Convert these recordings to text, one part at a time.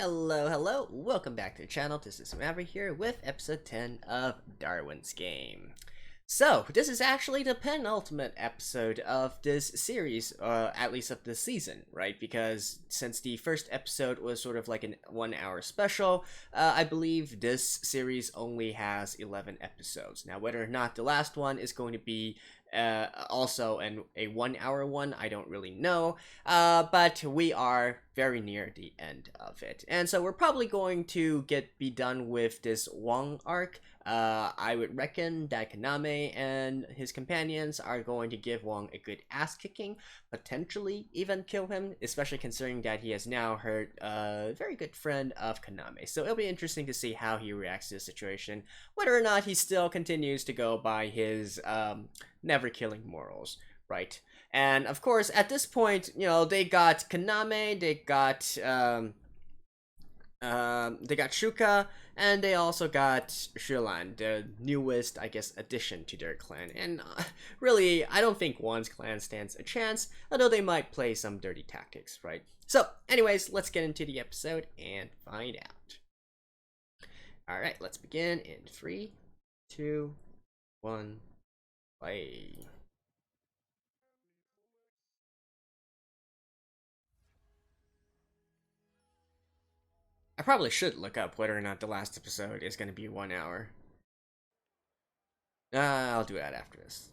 Hello, welcome back to the channel. This is Maverick here with episode 10 of Darwin's Game. So, this is actually the penultimate episode of this series, at least of this season, right? Because since the first episode was sort of like an 1 hour special, I believe this series only has 11 episodes. Now, whether or not the last one is going to be also a 1 hour one, I don't really know, but we are very near the end of it, and so we're probably going to be done with this Wong arc. I would reckon that Kaname and his companions are going to give Wong a good ass kicking, potentially even kill him, especially considering that he has now hurt a very good friend of Kaname. So it'll be interesting to see how he reacts to the situation, whether or not he still continues to go by his never killing morals, right? And of course, at this point, you know, they got Kaname, they got Shuka, and they also got Shilan, the newest, I guess, addition to their clan. And really, I don't think Wan's clan stands a chance, although they might play some dirty tactics, right? So, anyways, let's get into the episode and find out. Alright, let's begin in 3, 2, 1, play. I probably should look up whether or not the last episode is going to be 1 hour. I'll do that after this.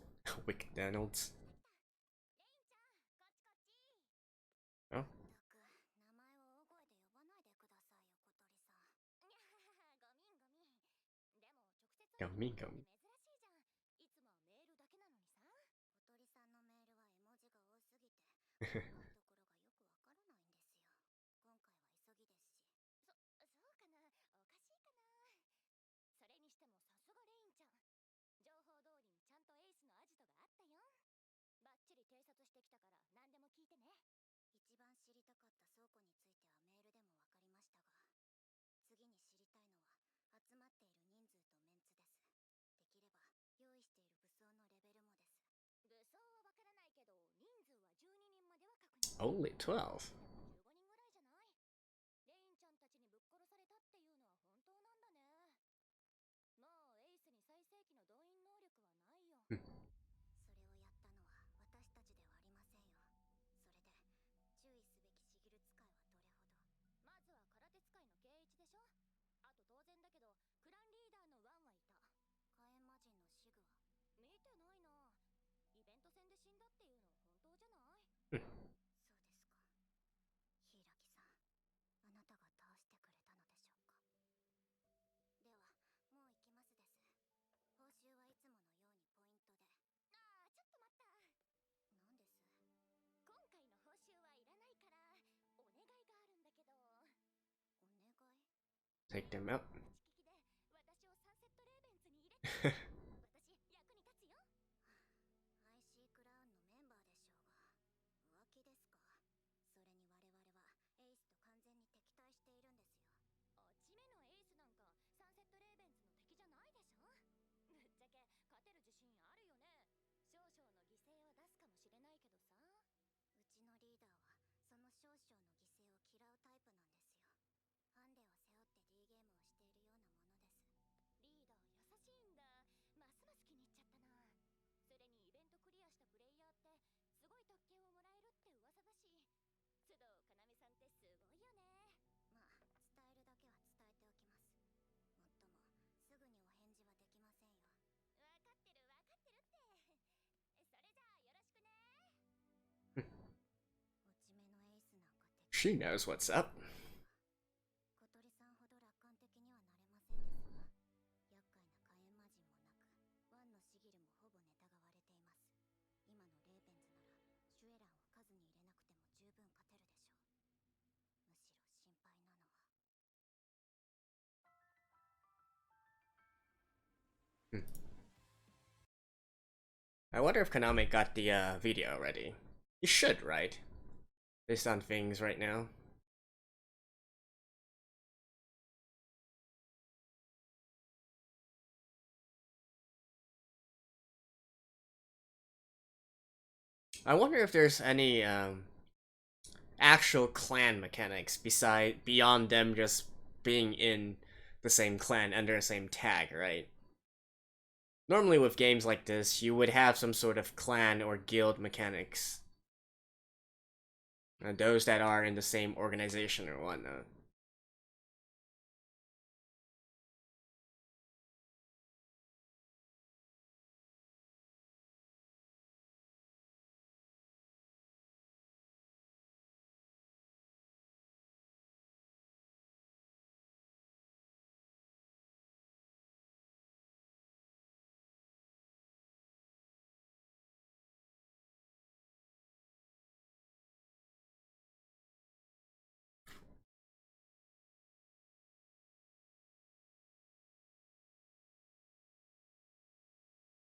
Wicked Donalds. Oh. Gummy. Only 12. Take them out. She knows what's up. I wonder if Kaname got the video ready. You should, right? Based on things right now. I wonder if there's any actual clan mechanics beyond them just being in the same clan under the same tag, right? Normally with games like this, you would have some sort of clan or guild mechanics. And those that are in the same organization or whatnot.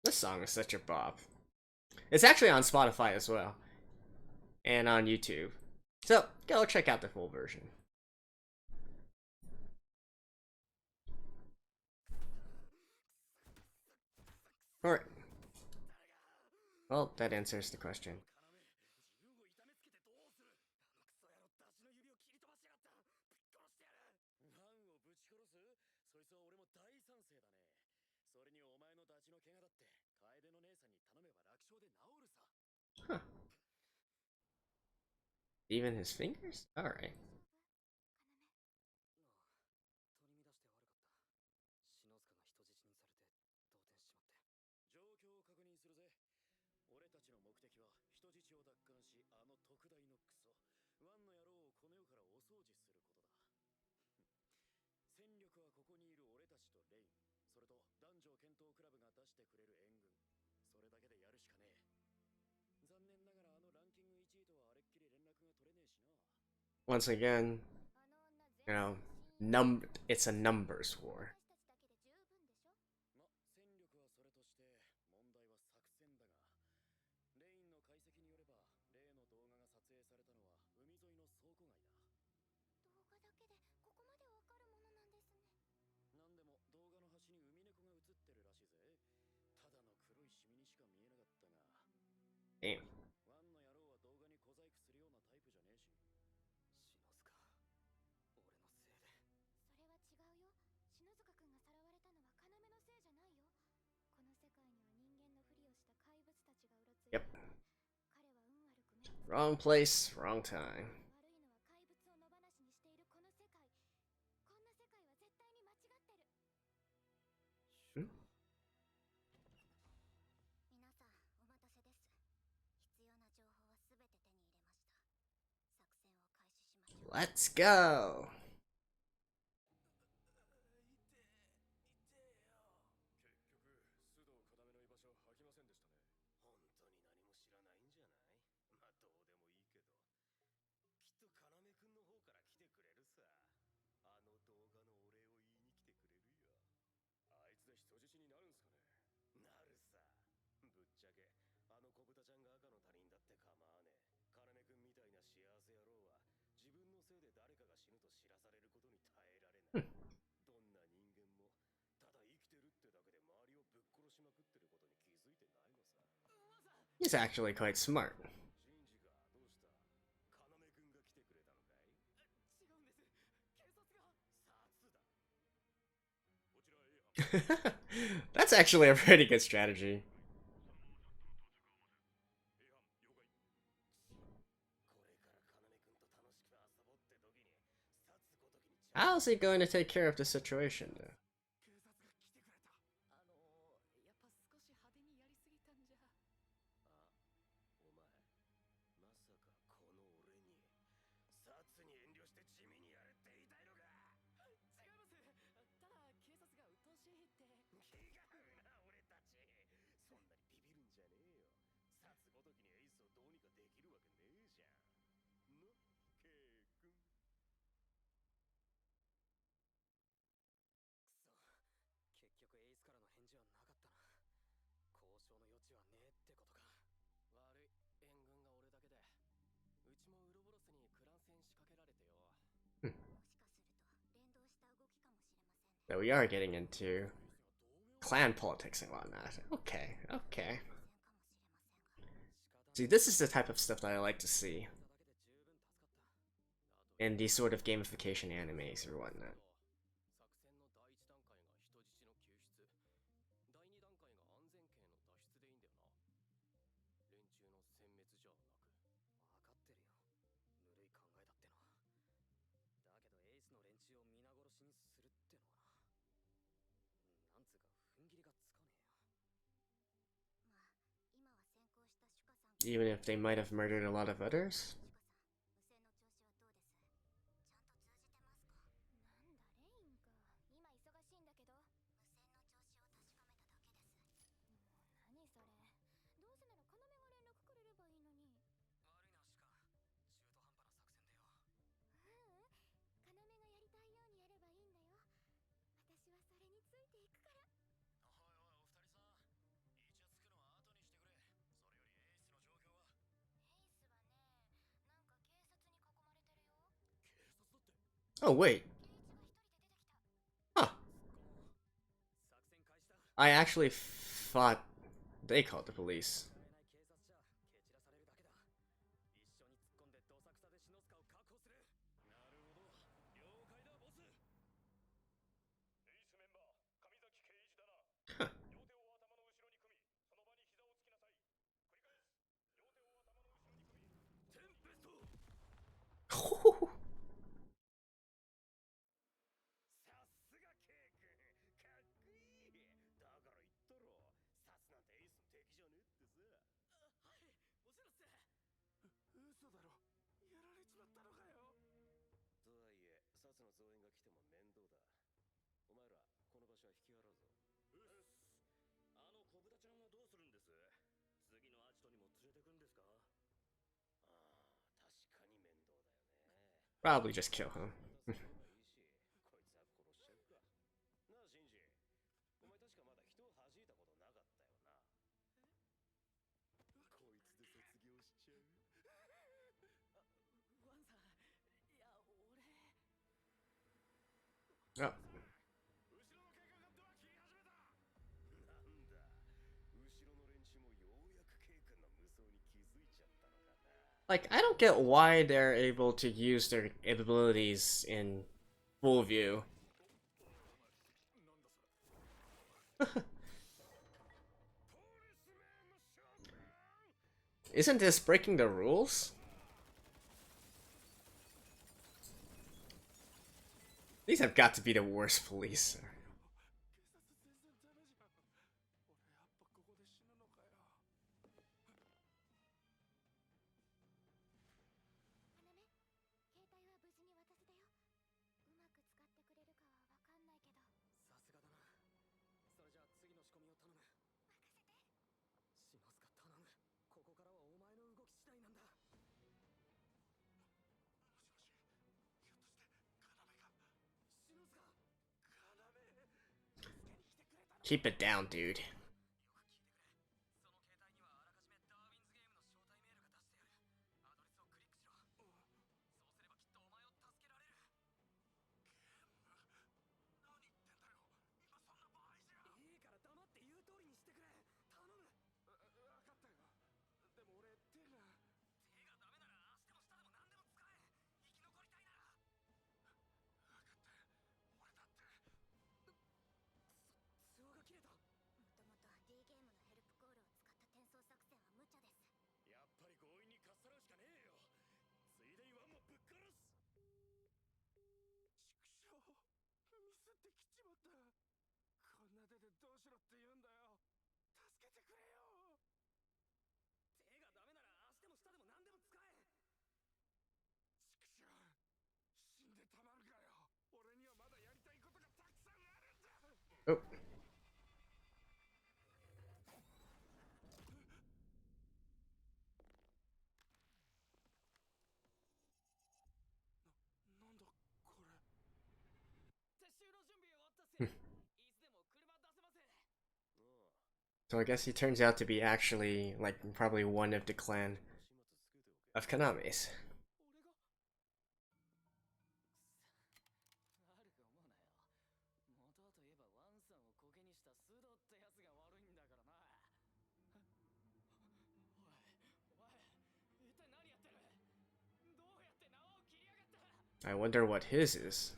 This song is such a bop. It's actually on Spotify as well. And on YouTube. So, go check out the full version. Alright. Well, that answers the question. Huh. Even his fingers? Alright. Once again, you know, it's a numbers war. Damn. Yep. Wrong place, wrong time. Let's go. He's actually quite smart. That's actually a pretty good strategy. How's he going to take care of the situation, though? So we are getting into clan politics and whatnot. Okay, okay. See, this is the type of stuff that I like to see. in these sort of gamification animes or whatnot. even if they might have murdered a lot of others. Oh, wait. Huh. I actually thought they called the police. Huh. Probably just kill him. Oh. Like, I don't get why they're able to use their abilities in full view. Isn't this breaking the rules? These have got to be the worst police. Keep it down, dude. D ゲームのヘルプコールを使った転送作戦は無茶です。やっぱり強引にかっさらうしかねえよ。ついでにワンもぶっ殺す。畜生、ミスってきちまった。こんな手でどうしろって言うんだよ。助けてくれよ。手がダメなら足でも舌でも何でも使え。畜生、死んでたまるかよ。俺にはまだやりたいことがたくさんあるんだ。Oh. So I guess he turns out to be actually, like, probably one of the clan of Kaname's. I wonder what his is.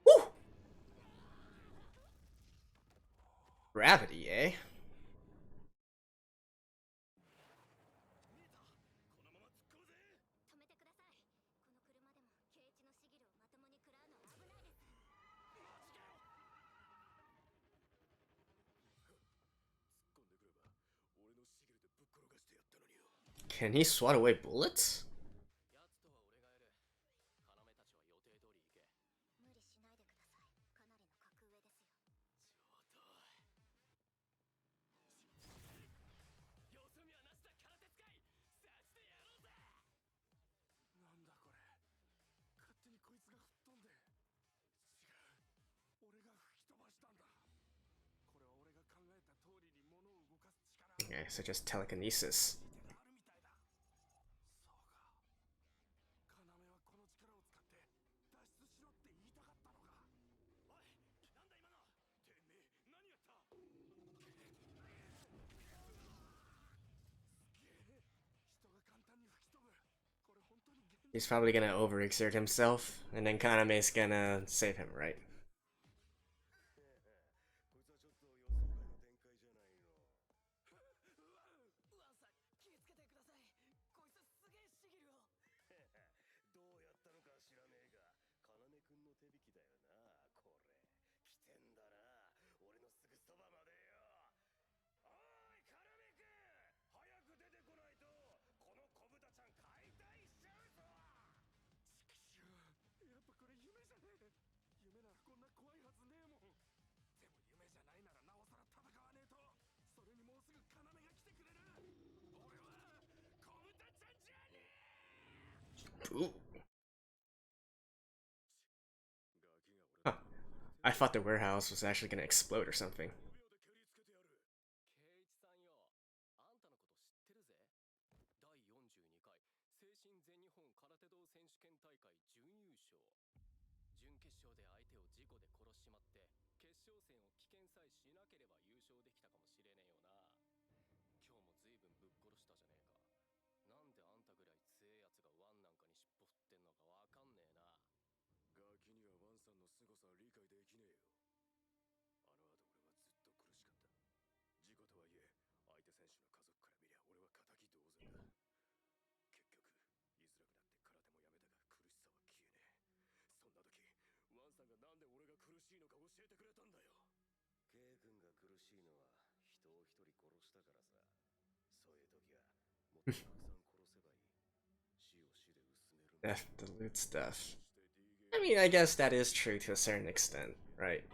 Woo! Gravity, eh? Can he swat away bullets? Okay, so just telekinesis. He's probably gonna overexert himself, and then Kaname's gonna save him, right? Ooh. Huh. I thought the warehouse was actually gonna explode or something. Death dilutes death. I mean, I guess that is true to a certain extent, right?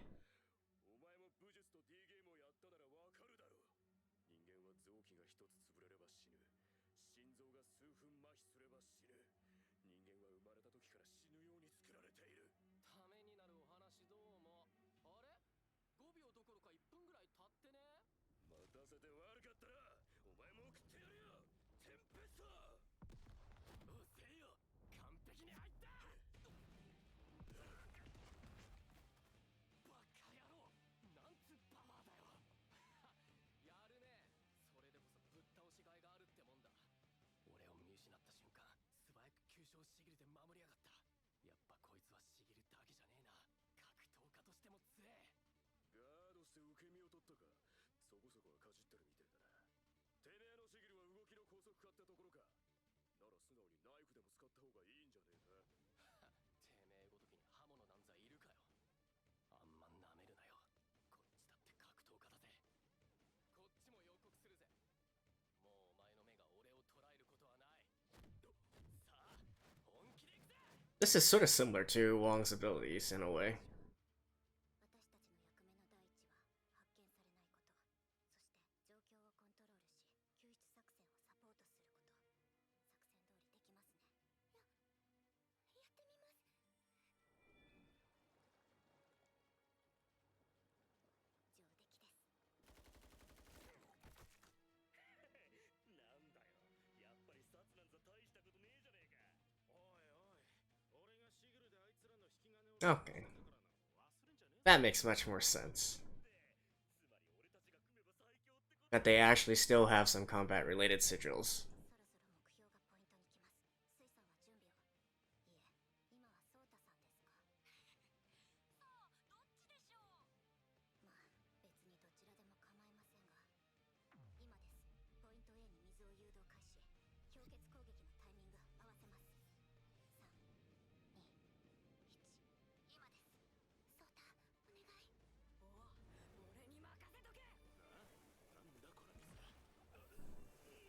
This is sort of similar to Wong's abilities in a way. Okay. That makes much more sense. That they actually still have some combat related sigils.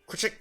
こっち。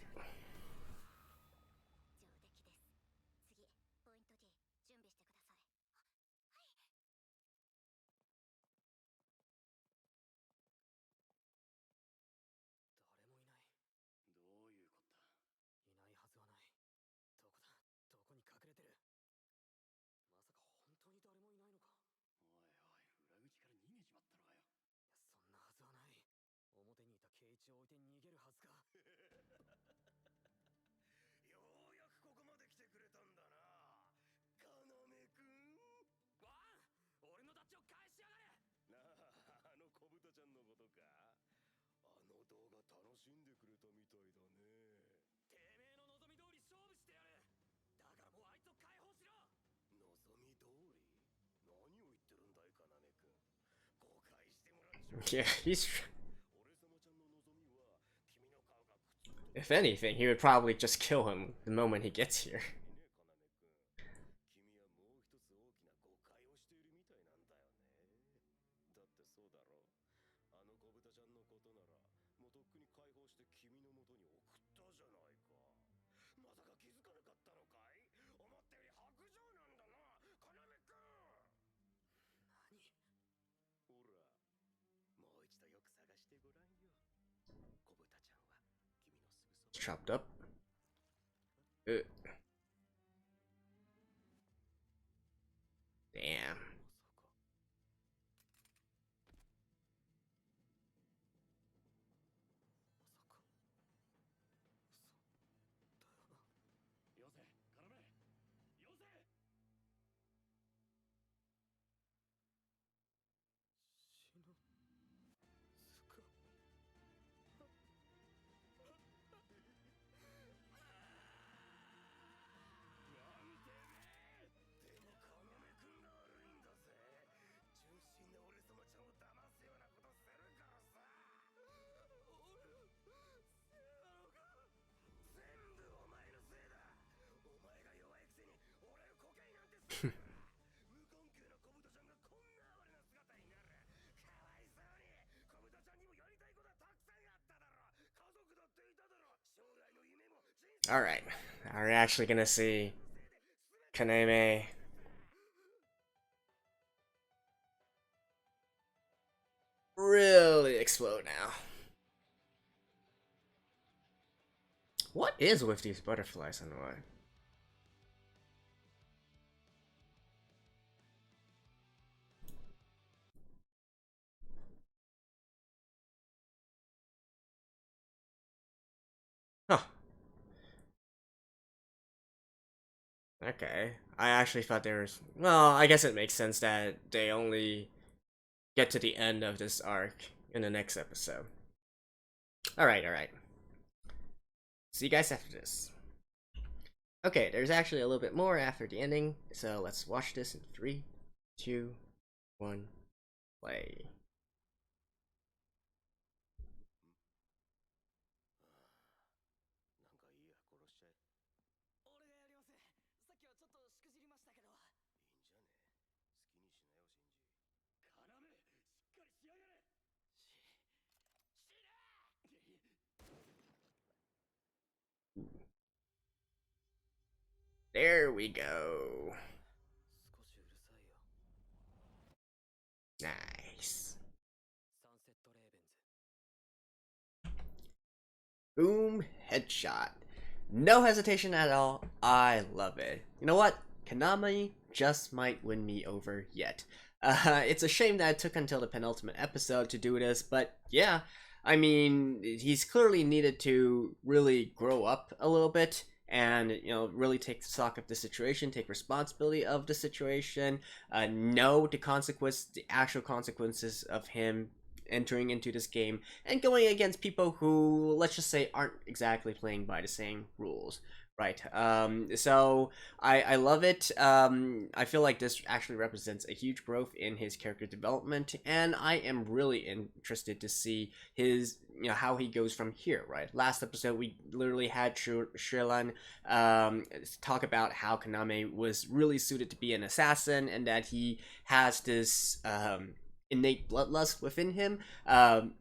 Yeah, he's. If anything, he would probably just kill him the moment he gets here. It's chopped up. Damn. Alright, are we actually gonna see Kaname really explode now? What is with these butterflies on the way? Huh. Okay. I actually thought there was... Well, I guess it makes sense that they only get to the end of this arc in the next episode. Alright, alright. See you guys after this. Okay, there's actually a little bit more after the ending, so let's watch this in 3, 2, 1, play. There we go. Nice. Boom, headshot. No hesitation at all. I love it. You know what? Kaname just might win me over yet. It's a shame that it took until the penultimate episode to do this, but yeah, I mean, he's clearly needed to really grow up a little bit and, you know, really take stock of the situation, take responsibility of the situation, know the actual consequences of him entering into this game and going against people who, let's just say, aren't exactly playing by the same rules. Right. So I love it. I feel like this actually represents a huge growth in his character development, and I am really interested to see his, you know, how he goes from here. Right. Last episode we literally had Shilan talk about how Kaname was really suited to be an assassin, and that he has this innate bloodlust within him,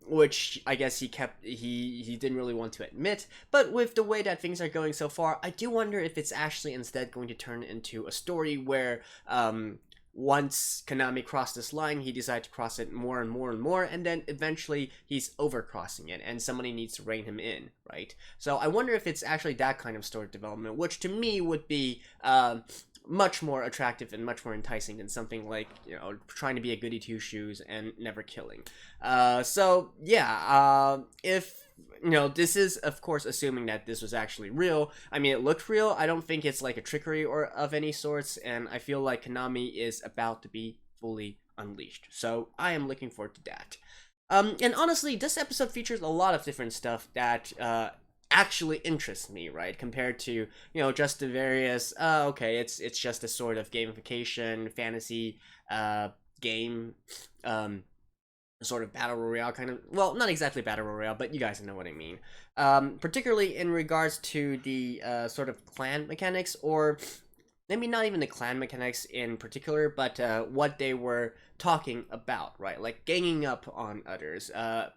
which I guess he didn't really want to admit. But with the way that things are going so far, I do wonder if it's actually instead going to turn into a story where once Kaname crossed this line, he decided to cross it more and more and more, and then eventually he's overcrossing it, and somebody needs to rein him in, right? So I wonder if it's actually that kind of story development, which to me would be much more attractive and much more enticing than something like, trying to be a goody two shoes and never killing. So yeah, if this is of course assuming that this was actually real. I mean, it looked real. I don't think it's like a trickery or of any sorts, and I feel like Kaname is about to be fully unleashed. So I am looking forward to that. And honestly, this episode features a lot of different stuff that actually interests me, right? Compared to just the various okay, it's just a sort of gamification fantasy game, sort of battle royale kind of, well, not exactly battle royale, but you guys know what I mean. Particularly in regards to the sort of clan mechanics, or maybe not even the clan mechanics in particular, but what they were talking about, right? Like ganging up on others,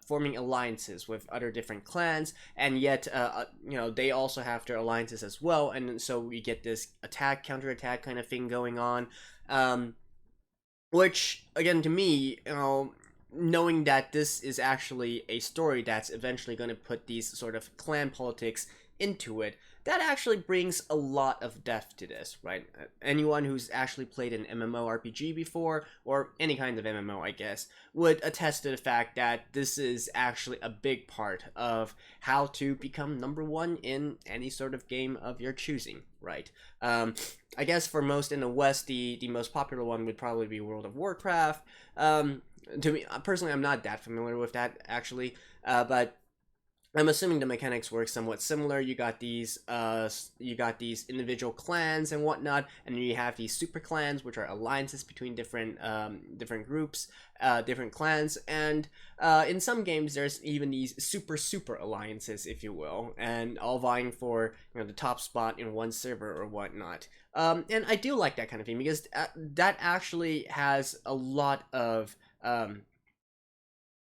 forming alliances with other different clans, and yet, they also have their alliances as well, and so we get this attack, counterattack kind of thing going on, which, again, to me, knowing that this is actually a story that's eventually going to put these sort of clan politics into it, that actually brings a lot of depth to this, right? Anyone who's actually played an MMORPG before, or any kind of MMO, I guess, would attest to the fact that this is actually a big part of how to become #1 in any sort of game of your choosing, right? I guess for most in the West, the most popular one would probably be World of Warcraft. To me, personally, I'm not that familiar with that, actually, but I'm assuming the mechanics work somewhat similar. You got these individual clans and whatnot, and then you have these super clans, which are alliances between different groups, different clans, and in some games there's even these super alliances, if you will, and all vying for the top spot in one server or whatnot. And I do like that kind of thing, because that actually has a lot of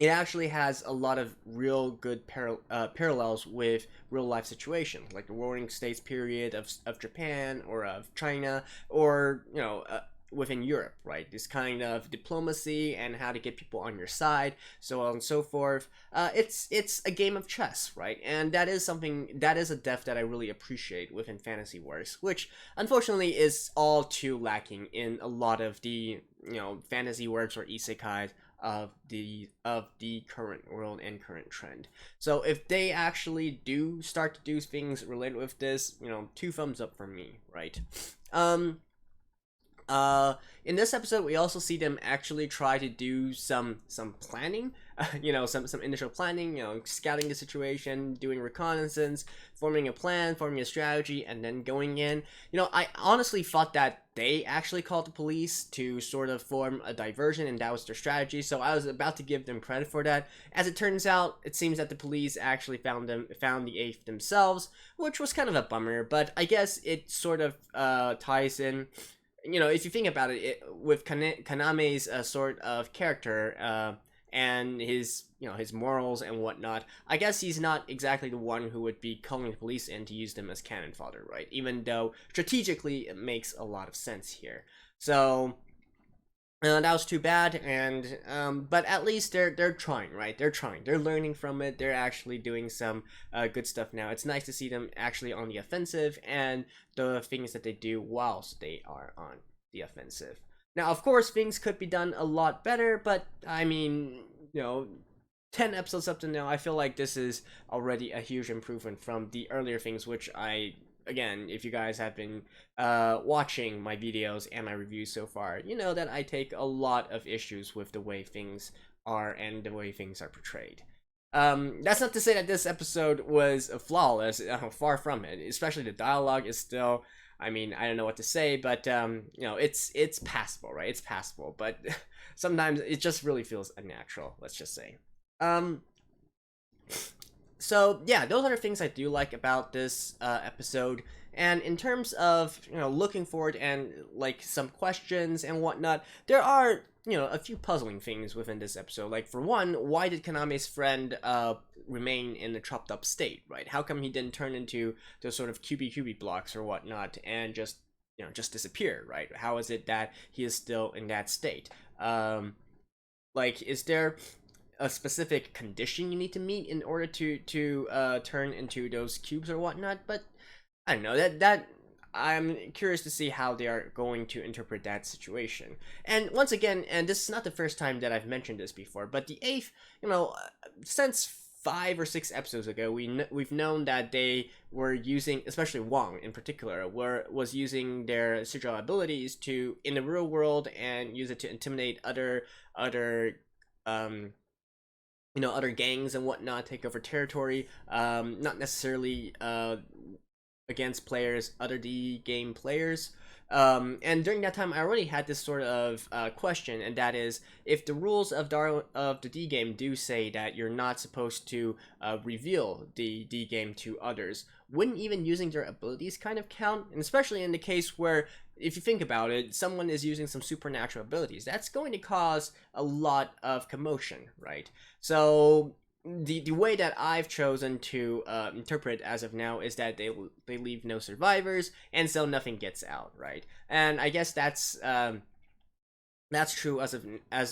it actually has a lot of real good parallels with real life situations, like the Warring States period of Japan or of China, or within Europe, right? This kind of diplomacy and how to get people on your side, so on and so forth. It's a game of chess, right? And that is a depth that I really appreciate within fantasy works, which unfortunately is all too lacking in a lot of the fantasy works or isekais of the current world and current trend. So if they actually do start to do things related with this, 2 thumbs up from me, right? In this episode, we also see them actually try to do some planning, some initial planning, scouting the situation, doing reconnaissance, forming a plan, forming a strategy, and then going in. I honestly thought that they actually called the police to sort of form a diversion, and that was their strategy, so I was about to give them credit for that. As it turns out, it seems that the police actually found the eighth themselves, which was kind of a bummer, but I guess it sort of ties in. If you think about it, with Kaname's sort of character and his his morals and whatnot, I guess he's not exactly the one who would be calling the police in to use them as cannon fodder, right? Even though strategically it makes a lot of sense here. So that was too bad, and but at least they're trying, right? They're learning from it. They're actually doing some good stuff now. It's nice to see them actually on the offensive, and the things that they do whilst they are on the offensive. Now, of course, things could be done a lot better, but I mean, 10 episodes up to now, I feel like this is already a huge improvement from the earlier things, which again, if you guys have been watching my videos and my reviews so far, you know that I take a lot of issues with the way things are and the way things are portrayed. That's not to say that this episode was flawless, far from it. Especially the dialogue is still, I mean, I don't know what to say, but it's passable, right? It's passable, but sometimes it just really feels unnatural, let's just say. So yeah, those are the things I do like about this episode. And in terms of looking forward and like some questions and whatnot, there are a few puzzling things within this episode. Like for one, why did Kaname's friend remain in the chopped up state? Right? How come he didn't turn into those sort of QB blocks or whatnot and just just disappear? Right? How is it that he is still in that state? Like, is there a specific condition you need to meet in order to turn into those cubes or whatnot? But I don't know, that I'm curious to see how they are going to interpret that situation. And once again, and this is not the first time that I've mentioned this before, but the eighth, since 5 or 6 episodes ago, we've known that they were using, especially Wong in particular, was using their sigil abilities to in the real world and use it to intimidate other other gangs and whatnot, take over territory. Not necessarily against players, other D game players. And during that time, I already had this sort of question, and that is, if the rules of the D game do say that you're not supposed to reveal the D game to others, wouldn't even using their abilities kind of count? And especially in the case where, if you think about it, someone is using some supernatural abilities, that's going to cause a lot of commotion, right? So the way that I've chosen to interpret as of now is that they leave no survivors, and so nothing gets out, right? And I guess that's true as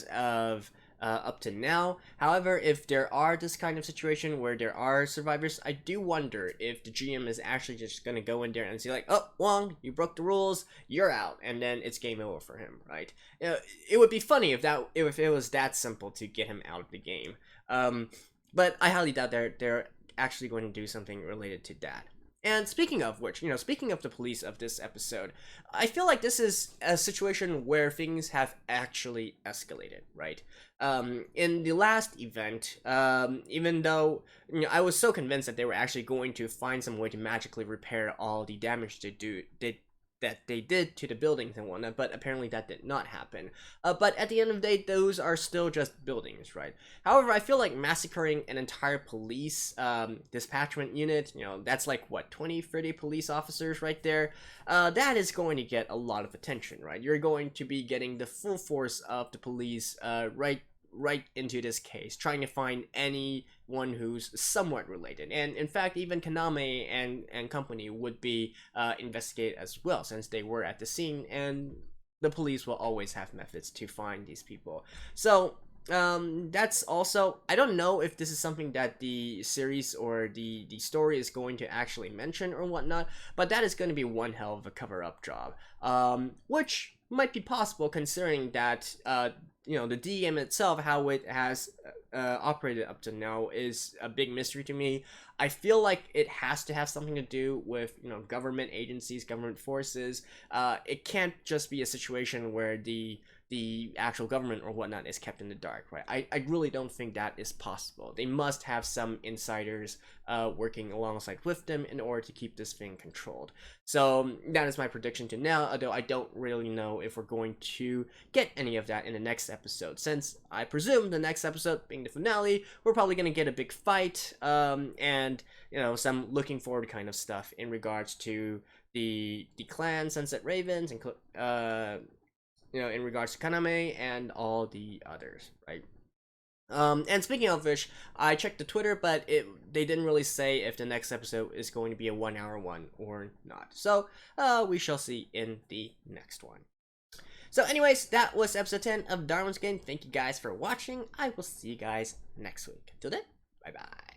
of up to now. However, if there are this kind of situation where there are survivors, I do wonder if the GM is actually just gonna go in there and say like, "Oh, Wong, you broke the rules, you're out," and then it's game over for him, right? It would be funny if it was that simple to get him out of the game. But I highly doubt they're actually going to do something related to that. And speaking of which, speaking of the police of this episode, I feel like this is a situation where things have actually escalated, right? In the last event, even though I was so convinced that they were actually going to find some way to magically repair all the damage that they did to the buildings and whatnot, but apparently that did not happen. But at the end of the day, those are still just buildings, right? However, I feel like massacring an entire police dispatchment unit, that's like, what, 20, 30 police officers right there? That is going to get a lot of attention, right? You're going to be getting the full force of the police right into this case, trying to find anyone who's somewhat related. And in fact, even Kaname and company would be investigated as well, since they were at the scene, and the police will always have methods to find these people. So that's also, I don't know if this is something that the series or the story is going to actually mention or whatnot, but that is going to be one hell of a cover-up job, which might be possible considering that the D game itself, how it has operated up to now, is a big mystery to me. I feel like it has to have something to do with government agencies, government forces. It can't just be a situation where the actual government or whatnot is kept in the dark, right? I really don't think that is possible. They must have some insiders working alongside with them in order to keep this thing controlled. So that is my prediction to now, although I don't really know if we're going to get any of that in the next episode, since I presume the next episode being the finale, we're probably going to get a big fight, and some looking forward kind of stuff in regards to the clan Sunset Ravens, and in regards to Kaname and all the others, right? And speaking of which, I checked the Twitter, but they didn't really say if the next episode is going to be a 1-hour one or not. So we shall see in the next one. So anyways, that was episode 10 of Darwin's Game. Thank you guys for watching. I will see you guys next week. Till then, bye bye.